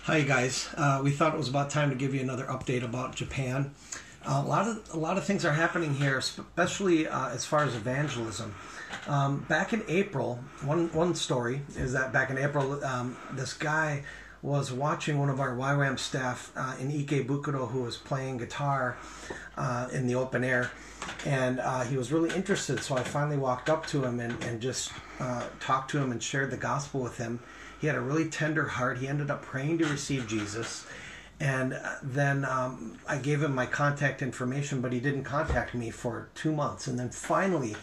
Hi guys, we thought it was about time to give you another update about Japan. A lot of things are happening here, especially as far as evangelism. Back in April, one story is that back in April, this guy was watching one of our YWAM staff in Ikebukuro who was playing guitar in the open air, and he was really interested. So I finally walked up to him and just talked to him and shared the gospel with him. He had a really tender heart. He ended up praying to receive Jesus. And then I gave him my contact information, but he didn't contact me for 2 months. And then finally,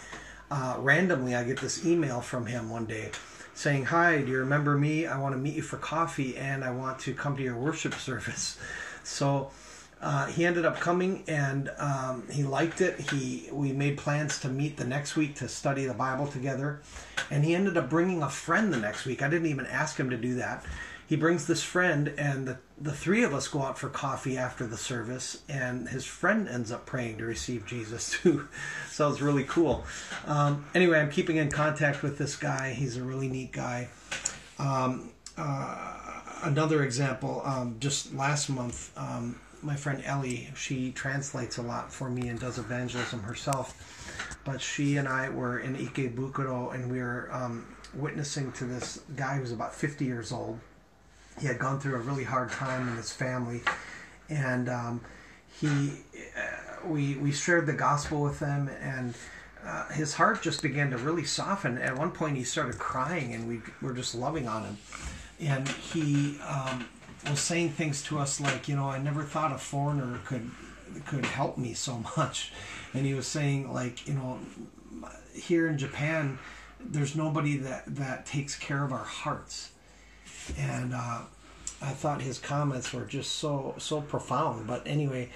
randomly, I get this email from him one day saying, "Hi, do you remember me? I want to meet you for coffee and I want to come to your worship service." So he ended up coming, and he liked it. We made plans to meet the next week to study the Bible together. And he ended up bringing a friend the next week. I didn't even ask him to do that. He brings this friend, and the three of us go out for coffee after the service, and his friend ends up praying to receive Jesus too. So it's really cool. Anyway, I'm keeping in contact with this guy. He's a really neat guy. Another example, just last month, my friend Ellie, she translates a lot for me and does evangelism herself. But she and I were in Ikebukuro, and we were witnessing to this guy who was about 50 years old. He had gone through a really hard time in his family, and we shared the gospel with him, and his heart just began to really soften. At one point, he started crying, and we were just loving on him. And he was saying things to us like, I never thought a foreigner could help me so much. And he was saying, like, here in Japan, there's nobody that takes care of our hearts. And I thought his comments were just so profound. But anyway,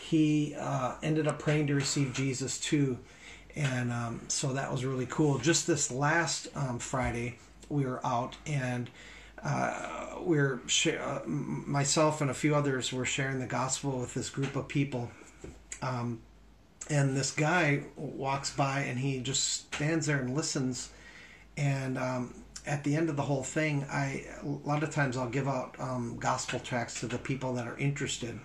he ended up praying to receive Jesus too. And so that was really cool. Just this last Friday, we were out, and myself and a few others were sharing the gospel with this group of people. And this guy walks by, and he just stands there and listens. And at the end of the whole thing, a lot of times I'll give out gospel tracts to the people that are interested.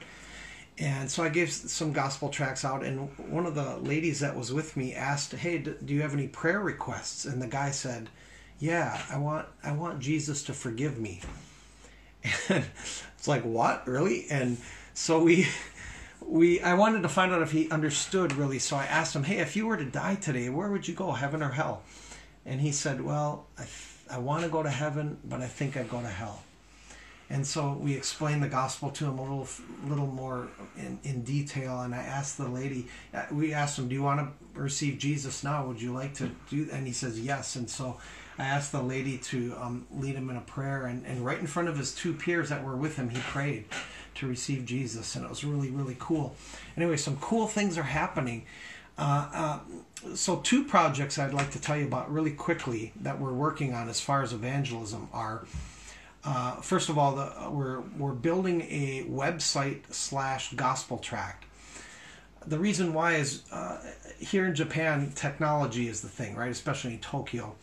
And so I gave some gospel tracts out, and one of the ladies that was with me asked, "Hey, do you have any prayer requests?" And the guy said, "Yeah, I want Jesus to forgive me." And it's like, what, really? And so I wanted to find out if he understood, really. So I asked him, "Hey, if you were to die today, where would you go, heaven or hell?" And he said, "Well, I want to go to heaven, but I think I'd go to hell." And so we explained the gospel to him a little more in detail. And I asked the lady, we asked him, "Do you want to receive Jesus now? Would you like to do?" And he says yes. And so I asked the lady to lead him in a prayer. And right in front of his two peers that were with him, he prayed to receive Jesus. And it was really, really cool. Anyway, some cool things are happening. So 2 projects I'd like to tell you about really quickly that we're working on as far as evangelism are, first of all, we're building a website / gospel tract. The reason why is here in Japan, technology is the thing, right? Especially in Tokyo.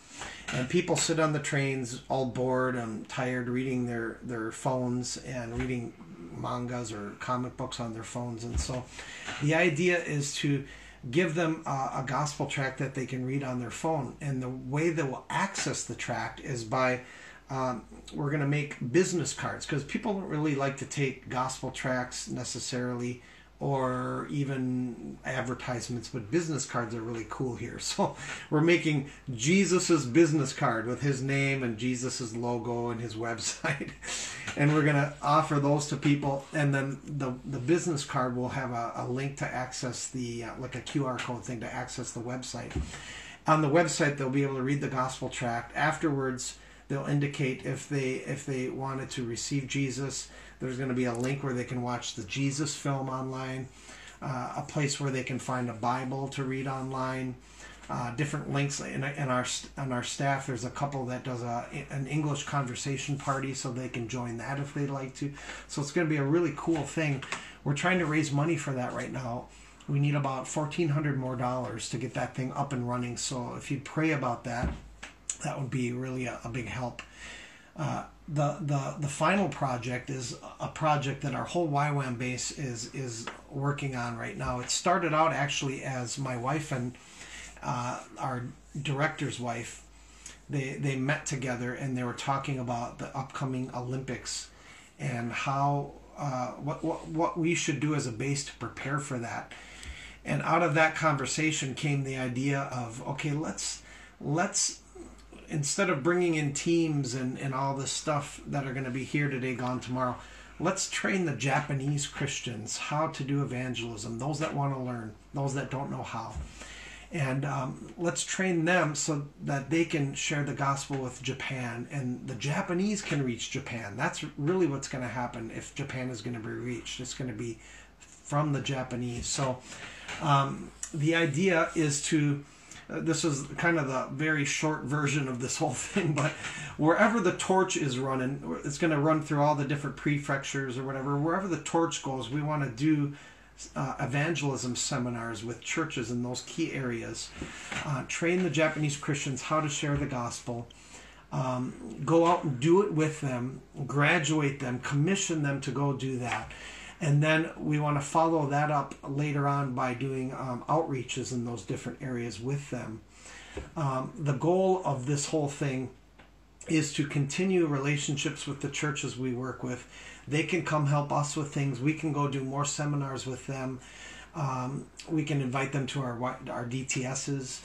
And people sit on the trains all bored and tired, reading their phones and reading mangas or comic books on their phones. And so the idea is to give them a gospel tract that they can read on their phone. And the way they will access the tract is by, we're going to make business cards, because people don't really like to take gospel tracts necessarily, or even advertisements, but business cards are really cool here. So we're making Jesus's business card with his name and Jesus's logo and his website. And we're going to offer those to people. And then the business card will have a link to access like a QR code thing to access the website. On the website, they'll be able to read the gospel tract. Afterwards, they'll indicate if they wanted to receive Jesus. There's going to be a link where they can watch the Jesus film online, a place where they can find a Bible to read online, different links. On our staff, there's a couple that does an English conversation party, so they can join that if they'd like to. So it's going to be a really cool thing. We're trying to raise money for that right now. We need about $1,400 more to get that thing up and running. So if you'd pray about that, that would be really a big help. the final project is a project that our whole YWAM base is working on right now. It started out actually as my wife and our director's wife. They met together and they were talking about the upcoming Olympics and how what we should do as a base to prepare for that. And out of that conversation came the idea of, okay, let's instead of bringing in teams and all this stuff that are going to be here today, gone tomorrow, let's train the Japanese Christians how to do evangelism, those that want to learn, those that don't know how. And let's train them so that they can share the gospel with Japan, and the Japanese can reach Japan. That's really what's going to happen if Japan is going to be reached. It's going to be from the Japanese. So the idea is to, this is kind of the very short version of this whole thing, but wherever the torch is running, it's going to run through all the different prefectures or whatever. Wherever the torch goes, we want to do evangelism seminars with churches in those key areas, train the Japanese Christians how to share the gospel, go out and do it with them, graduate them, commission them to go do that. And then we want to follow that up later on by doing outreaches in those different areas with them. The goal of this whole thing is to continue relationships with the churches we work with. They can come help us with things. We can go do more seminars with them. We can invite them to our DTSs.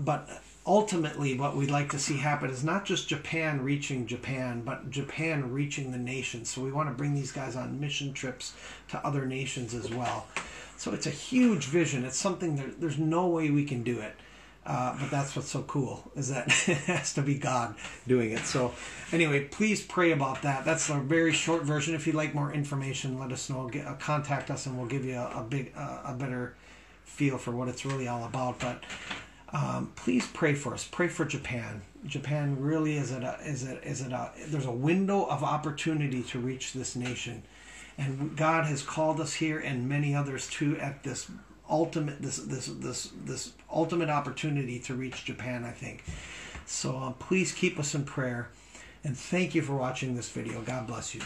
But ultimately, what we'd like to see happen is not just Japan reaching Japan, but Japan reaching the nations. So we want to bring these guys on mission trips to other nations as well. So it's a huge vision. It's something that there's no way we can do it. But that's what's so cool, is that it has to be God doing it. So anyway, please pray about that. That's a very short version. If you'd like more information, let us know. Contact us and we'll give you a better feel for what it's really all about. But please pray for us. Pray for Japan. Japan really there's a window of opportunity to reach this nation. And God has called us here and many others too at this ultimate this ultimate opportunity to reach Japan, I think. So please keep us in prayer, and thank you for watching this video. God bless you.